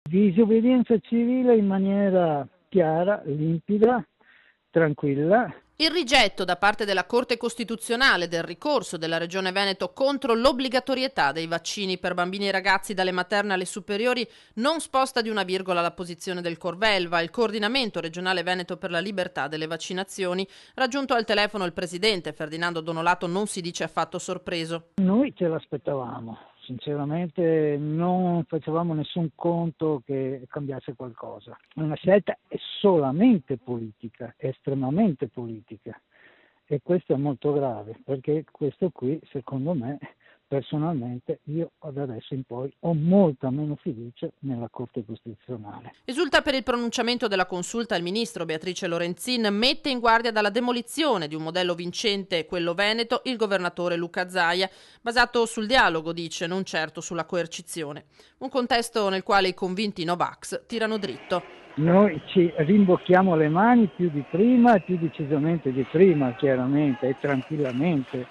Disobbedienza civile in maniera chiara, limpida, tranquilla. Il rigetto da parte della Corte Costituzionale del ricorso della Regione Veneto contro l'obbligatorietà dei vaccini per bambini e ragazzi dalle materne alle superiori non sposta di una virgola la posizione del Corvelva, il coordinamento regionale Veneto per la libertà delle vaccinazioni. Raggiunto al telefono il presidente Ferdinando Donolato non si dice affatto sorpreso. Noi ce l'aspettavamo, sinceramente non facevamo nessun conto che cambiasse qualcosa. Una scelta è solamente politica, è estremamente politica e questo è molto grave perché questo qui secondo me personalmente io da adesso in poi ho molta meno fiducia nella Corte Costituzionale. Esulta per il pronunciamento della consulta il ministro Beatrice Lorenzin, mette in guardia dalla demolizione di un modello vincente, quello veneto, il governatore Luca Zaia, basato sul dialogo, dice, non certo sulla coercizione. Un contesto nel quale i convinti Novax tirano dritto. Noi ci rimbocchiamo le mani più di prima e più decisamente di prima, chiaramente e tranquillamente.